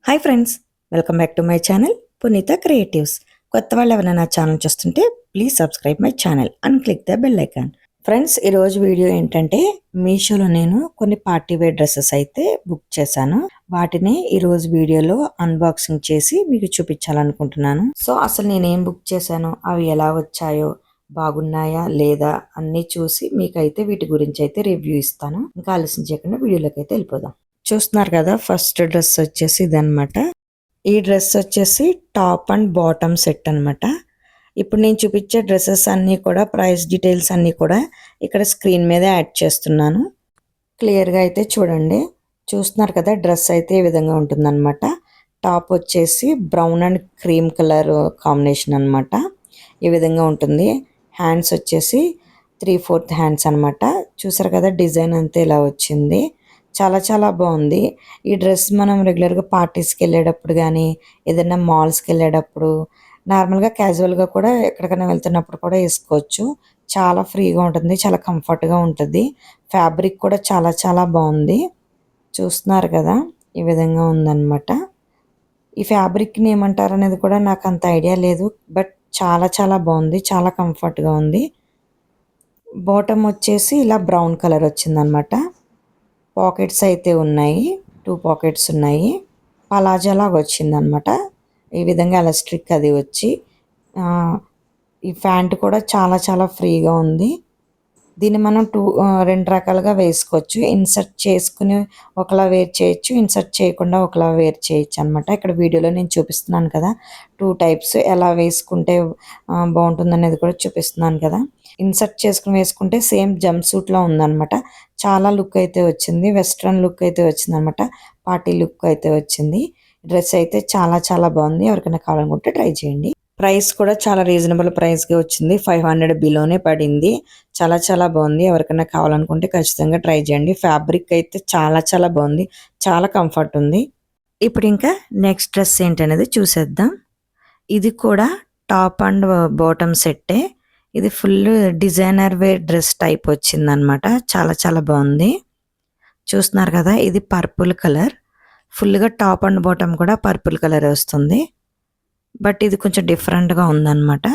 Hi friends, welcome back to my channel పునీత creatives. కొత్త వాళ్ళు ఎవరైనా నా ఛానల్ చూస్తుంటే please subscribe my channel and click the bell icon. Friends, ఈరోజు వీడియో ఏంటంటే మీషోలో నేను కొన్ని పార్టీ వేర్ డ్రెస్సెస్ అయితే బుక్ చేశాను. వాటిని ఈరోజు వీడియోలో అన్బాక్సింగ్ చేసి మీకు చూపించాలనుకుంటున్నాను. సో అసలు నేనేం బుక్ చేశానో, అవి ఎలా వచ్చాయో, బాగున్నాయా లేదా అన్నీ చూసి మీకైతే వీటి గురించి అయితే రివ్యూ ఇస్తాను. ఇంకా ఆలస్యం చేయకుండా వీడియోలోకి అయితే వెళ్ళిపోదాం. చూస్తున్నారు కదా, ఫస్ట్ డ్రెస్ వచ్చేసి ఇదనమాట. ఈ డ్రెస్ వచ్చేసి టాప్ అండ్ బాటమ్ సెట్ అనమాట. ఇప్పుడు నేను చూపించే డ్రెస్సెస్ అన్నీ కూడా ప్రైస్ డీటెయిల్స్ అన్నీ కూడా ఇక్కడ స్క్రీన్ మీద యాడ్ చేస్తున్నాను. క్లియర్గా అయితే చూడండి. చూస్తున్నారు కదా, డ్రెస్ అయితే ఈ విధంగా ఉంటుందన్నమాట. టాప్ వచ్చేసి brown and cream colour combination అనమాట. ఈ విధంగా ఉంటుంది. హ్యాండ్స్ వచ్చేసి 3/4 హ్యాండ్స్ అనమాట. చూసారు కదా, డిజైన్ అంతా ఇలా వచ్చింది. చాలా చాలా బాగుంది. ఈ డ్రెస్ మనం రెగ్యులర్గా పార్టీస్కి వెళ్ళేటప్పుడు కానీ, ఏదైనా మాల్స్కి వెళ్ళేటప్పుడు, నార్మల్గా క్యాజువల్గా కూడా ఎక్కడికైనా వెళ్తున్నప్పుడు కూడా వేసుకోవచ్చు. చాలా ఫ్రీగా ఉంటుంది, చాలా కంఫర్ట్గా ఉంటుంది. ఫ్యాబ్రిక్ కూడా చాలా చాలా బాగుంది. చూస్తున్నారు కదా, ఈ విధంగా ఉందన్నమాట. ఈ ఫ్యాబ్రిక్ని ఏమంటారు అనేది కూడా నాకు అంత ఐడియా లేదు, బట్ చాలా చాలా బాగుంది, చాలా కంఫర్ట్గా ఉంది. బాటమ్ వచ్చేసి ఇలా బ్రౌన్ కలర్ వచ్చిందనమాట. పాకెట్స్ అయితే ఉన్నాయి, 2 పాకెట్స్ ఉన్నాయి. పలాజా లాగా వచ్చిందనమాట. ఈ విధంగా ఎలాస్టిక్ అది వచ్చి, ఈ ప్యాంట్ కూడా చాలా చాలా ఫ్రీగా ఉంది. దీన్ని మనం 2 రకాలుగా వేసుకోవచ్చు. ఇన్సర్ట్ చేసుకుని ఒకలా వేర్ చేయొచ్చు, ఇన్సర్ట్ చేయకుండా ఒకలా వేర్ చేయొచ్చు అనమాట. ఇక్కడ వీడియోలో నేను చూపిస్తున్నాను కదా, 2 టైప్స్ ఎలా వేసుకుంటే బాగుంటుంది అనేది కూడా చూపిస్తున్నాను కదా. ఇన్సర్ట్ చేసుకుని వేసుకుంటే సేమ్ జంప్ సూట్లో ఉందన్నమాట. చాలా లుక్ అయితే వచ్చింది, వెస్ట్రన్ లుక్ అయితే వచ్చింది అనమాట. పార్టీ లుక్ అయితే వచ్చింది. డ్రెస్ అయితే చాలా చాలా బాగుంది. ఎవరికైనా కావాలనుకుంటే ట్రై చేయండి. ప్రైస్ కూడా చాలా రీజనబుల్ ప్రైస్గా వచ్చింది. 500 బిలోనే పడింది. చాలా చాలా బాగుంది. ఎవరికైనా కావాలనుకుంటే ఖచ్చితంగా ట్రై చేయండి. ఫ్యాబ్రిక్ అయితే చాలా చాలా బాగుంది, చాలా కంఫర్ట్ ఉంది. ఇప్పుడు ఇంకా నెక్స్ట్ డ్రెస్ ఏంటనేది చూసేద్దాం. ఇది కూడా టాప్ అండ్ బాటమ్ సెట్టే. ఇది full designer wear dress type వచ్చిందనమాట. చాలా చాలా బాగుంది. చూస్తున్నారు కదా, ఇది పర్పుల్ కలర్. ఫుల్గా టాప్ అండ్ బాటమ్ కూడా పర్పుల్ కలర్ వస్తుంది, బట్ ఇది కొంచెం డిఫరెంట్గా ఉందన్నమాట.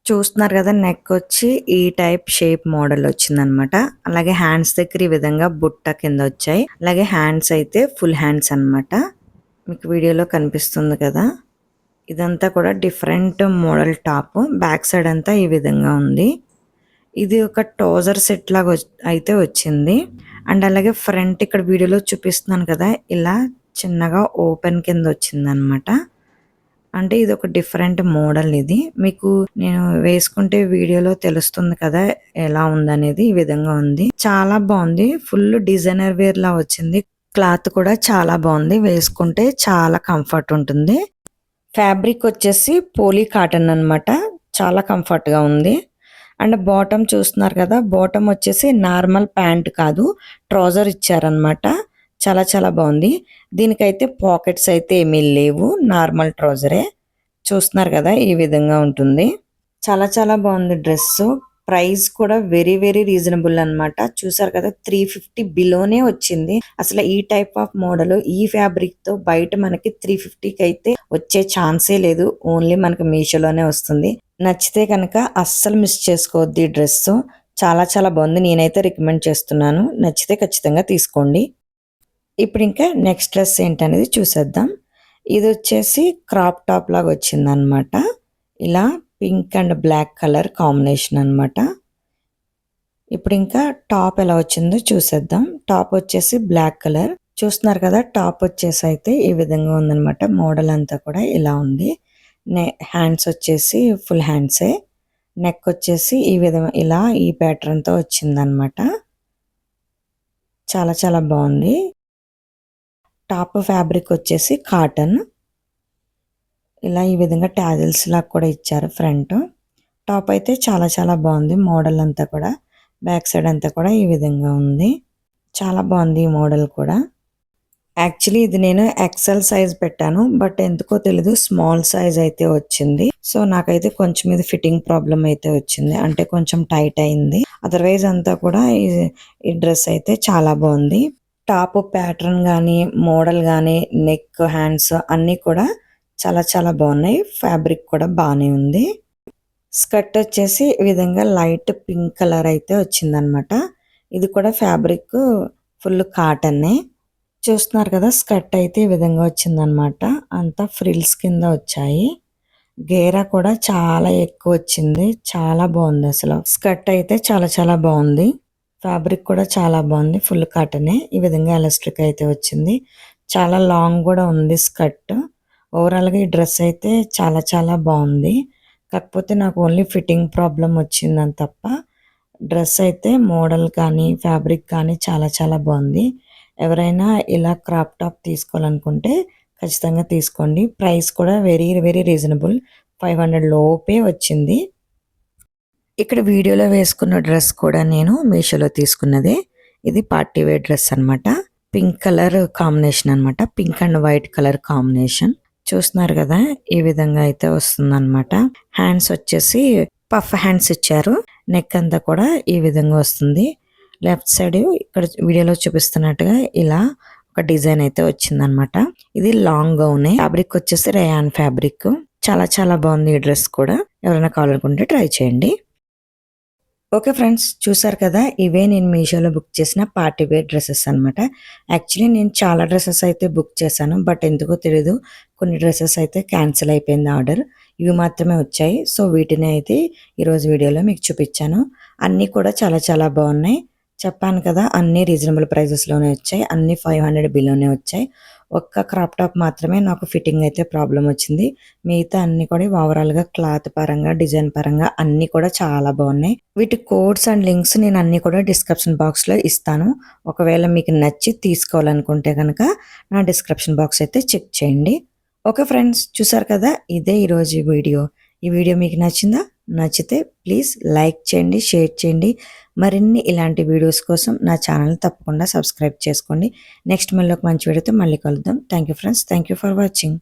చూస్తున్నారు కదా, నెక్ వచ్చి ఈ టైప్ షేప్ మోడల్ వచ్చిందనమాట. అలాగే హ్యాండ్స్ దగ్గర ఈ విధంగా బుట్ట కింద వచ్చాయి. అలాగే హ్యాండ్స్ అయితే ఫుల్ హ్యాండ్స్ అనమాట. మీకు వీడియోలో కనిపిస్తుంది కదా, ఇదంతా కూడా different model top. Back side అంతా ఈ విధంగా ఉంది. ఇది ఒక ట్రౌజర్ సెట్ లాగా అయితే వచ్చింది. అండ్ అలాగే ఫ్రంట్ ఇక్కడ వీడియోలో చూపిస్తున్నాను కదా, ఇలా చిన్నగా ఓపెన్ కింద వచ్చిందనమాట. అంటే ఇది ఒక డిఫరెంట్ మోడల్. ఇది మీకు నేను వేసుకుంటే వీడియోలో తెలుస్తుంది కదా ఎలా ఉందనేది. ఈ విధంగా ఉంది, చాలా బాగుంది. ఫుల్ డిజైనర్ వేర్ లా వచ్చింది. క్లాత్ కూడా చాలా బాగుంది, వేసుకుంటే చాలా కంఫర్ట్ ఉంటుంది. ఫ్యాబ్రిక్ వచ్చేసి పోలీ కాటన్ అనమాట. చాలా కంఫర్ట్గా ఉంది. అండ్ బాటమ్ చూస్తున్నారు కదా, బాటమ్ వచ్చేసి నార్మల్ ప్యాంట్ కాదు, ట్రౌజర్ ఇచ్చారనమాట. చాలా చాలా బాగుంది. దీనికైతే పాకెట్స్ అయితే ఏమీ లేవు, నార్మల్ ట్రౌజరే. చూస్తున్నారు కదా, ఈ విధంగా ఉంటుంది. చాలా చాలా బాగుంది డ్రెస్. ప్రైస్ కూడా వెరీ వెరీ రీజనబుల్ అనమాట. చూసారు కదా, 350 బిలోనే వచ్చింది. అసలు ఈ టైప్ ఆఫ్ మోడల్ ఈ ఫ్యాబ్రిక్ తో బయట మనకి 350కి అయితే వచ్చే ఛాన్సే లేదు. ఓన్లీ మనకి మీషోలోనే వస్తుంది. నచ్చితే కనుక అస్సలు మిస్ చేసుకోవద్దు. ఈ డ్రెస్ చాలా చాలా బాగుంది. నేనైతే రికమెండ్ చేస్తున్నాను. నచ్చితే ఖచ్చితంగా తీసుకోండి. ఇప్పుడు ఇంకా నెక్స్ట్ డ్రెస్ ఏంటనేది చూసేద్దాం. ఇది వచ్చేసి క్రాప్ టాప్ లాగా వచ్చిందనమాట. ఇలా pink and black colour combination అనమాట. ఇప్పుడు ఇంకా టాప్ ఎలా వచ్చిందో చూసేద్దాం. టాప్ వచ్చేసి బ్లాక్ కలర్. చూస్తున్నారు కదా, టాప్ వచ్చేసి అయితే ఈ విధంగా ఉందనమాట. మోడల్ అంతా కూడా ఇలా ఉంది. హ్యాండ్స్ వచ్చేసి ఫుల్ హ్యాండ్సే. నెక్ వచ్చేసి ఈ విధంగా ఇలా ఈ ప్యాటర్న్తో వచ్చిందనమాట. చాలా చాలా బాగుంది. టాప్ ఫ్యాబ్రిక్ వచ్చేసి కాటన్. ఇలా ఈ విధంగా టాజిల్స్ లాగా కూడా ఇచ్చారు ఫ్రంట్. టాప్ అయితే చాలా చాలా బాగుంది. మోడల్ అంతా కూడా బ్యాక్ సైడ్ అంతా కూడా ఈ విధంగా ఉంది. చాలా బాగుంది ఈ మోడల్ కూడా. యాక్చువల్లీ ఇది నేను ఎక్సెల్ సైజ్ పెట్టాను, బట్ ఎందుకో తెలీదు స్మాల్ సైజ్ అయితే వచ్చింది. సో నాకైతే కొంచెం ఇది ఫిట్టింగ్ ప్రాబ్లం అయితే వచ్చింది, అంటే కొంచెం టైట్ అయింది. అదర్వైజ్ అంతా కూడా ఈ డ్రెస్ అయితే చాలా బాగుంది. టాప్ ప్యాటర్న్ గానీ, మోడల్ గానీ, నెక్, హ్యాండ్స్ అన్నీ కూడా చాలా చాలా బాగున్నాయి. ఫ్యాబ్రిక్ కూడా బానే ఉంది. స్కర్ట్ వచ్చేసి ఈ విధంగా లైట్ పింక్ కలర్ అయితే వచ్చిందనమాట. ఇది కూడా ఫ్యాబ్రిక్ ఫుల్ కాటనే. చూస్తున్నారు కదా, స్కర్ట్ అయితే ఈ విధంగా వచ్చిందనమాట. అంతా ఫ్రిల్స్ కింద వచ్చాయి. గేరా కూడా చాలా ఎక్కువ వచ్చింది. చాలా బాగుంది అసలు. స్కర్ట్ అయితే చాలా చాలా బాగుంది. ఫ్యాబ్రిక్ కూడా చాలా బాగుంది. ఫుల్ కాటనే. ఈ విధంగా ఎలాస్టిక్ అయితే వచ్చింది. చాలా లాంగ్ కూడా ఉంది స్కర్ట్. ఓవరాల్గా ఈ డ్రెస్ అయితే చాలా చాలా బాగుంది. కాకపోతే నాకు ఓన్లీ ఫిట్టింగ్ ప్రాబ్లం వచ్చిందని తప్ప డ్రెస్ అయితే మోడల్ కానీ ఫ్యాబ్రిక్ కానీ చాలా చాలా బాగుంది. ఎవరైనా ఇలా క్రాప్ టాప్ తీసుకోవాలనుకుంటే ఖచ్చితంగా తీసుకోండి. ప్రైస్ కూడా వెరీ వెరీ రీజనబుల్. 500 లోపే వచ్చింది. ఇక్కడ వీడియోలో వేసుకున్న డ్రెస్ కూడా నేను మీషోలో తీసుకున్నదే. ఇది పార్టీ వేర్ డ్రెస్ అనమాట. పింక్ కలర్ కాంబినేషన్ అనమాట. Pink and white colour combination. చూస్తున్నారు కదా, ఈ విధంగా అయితే వస్తుందన్నమాట. హ్యాండ్స్ వచ్చేసి పఫ్ హ్యాండ్స్ ఇచ్చారు. నెక్ అంతా కూడా ఈ విధంగా వస్తుంది. లెఫ్ట్ సైడ్ ఇక్కడ వీడియోలో చూపిస్తున్నట్టుగా ఇలా ఒక డిజైన్ అయితే వచ్చిందనమాట. ఇది లాంగ్ గౌన్. ఫ్యాబ్రిక్ వచ్చేసి రేయాన్ ఫ్యాబ్రిక్. చాలా చాలా బాగుంది ఈ డ్రెస్ కూడా. ఎవరైనా కావాలనుకుంటే ట్రై చేయండి. ఓకే ఫ్రెండ్స్, చూసారు కదా, ఇవే నేను మీషోలో బుక్ చేసిన పార్టీ వేర్ డ్రెస్సెస్ అనమాట. యాక్చువల్లీ నేను చాలా డ్రెస్సెస్ అయితే బుక్ చేశాను. బట్ ఎందుకో తెలీదు, కొన్ని డ్రెస్సెస్ అయితే క్యాన్సిల్ అయిపోయింది ఆర్డర్. ఇవి మాత్రమే వచ్చాయి. సో వీటిని అయితే ఈరోజు వీడియోలో మీకు చూపించాను. అన్నీ కూడా చాలా చాలా బాగున్నాయి. చెప్పాను కదా, అన్నీ రీజనబుల్ ప్రైజెస్లోనే వచ్చాయి. అన్నీ 500 బిలోనే వచ్చాయి. ఒక్క క్రాప్ టాప్ మాత్రమే నాకు ఫిట్టింగ్ అయితే ప్రాబ్లం వచ్చింది. మిగతా అన్ని కూడా ఓవరాల్గా క్లాత్ పరంగా, డిజైన్ పరంగా అన్నీ కూడా చాలా బాగున్నాయి. వీటి కోడ్స్ అండ్ లింక్స్ నేను అన్ని కూడా డిస్క్రిప్షన్ బాక్స్లో ఇస్తాను. ఒకవేళ మీకు నచ్చి తీసుకోవాలనుకుంటే కనుక నా డిస్క్రిప్షన్ బాక్స్ అయితే చెక్ చేయండి. ఓకే ఫ్రెండ్స్, చూసారు కదా, ఇదే ఈరోజు వీడియో. ఈ వీడియో మీకు నచ్చిందా? నచ్చితే ప్లీజ్ లైక్ చేయండి, షేర్ చేయండి. మరిన్ని ఇలాంటి వీడియోస్ కోసం నా ఛానల్ తప్పకుండా సబ్స్క్రైబ్ చేసుకోండి. నెక్స్ట్ మళ్ళీ ఒక మంచి వీడియోతో మళ్ళీ కలుద్దాం. Thank you friends. Thank you for watching.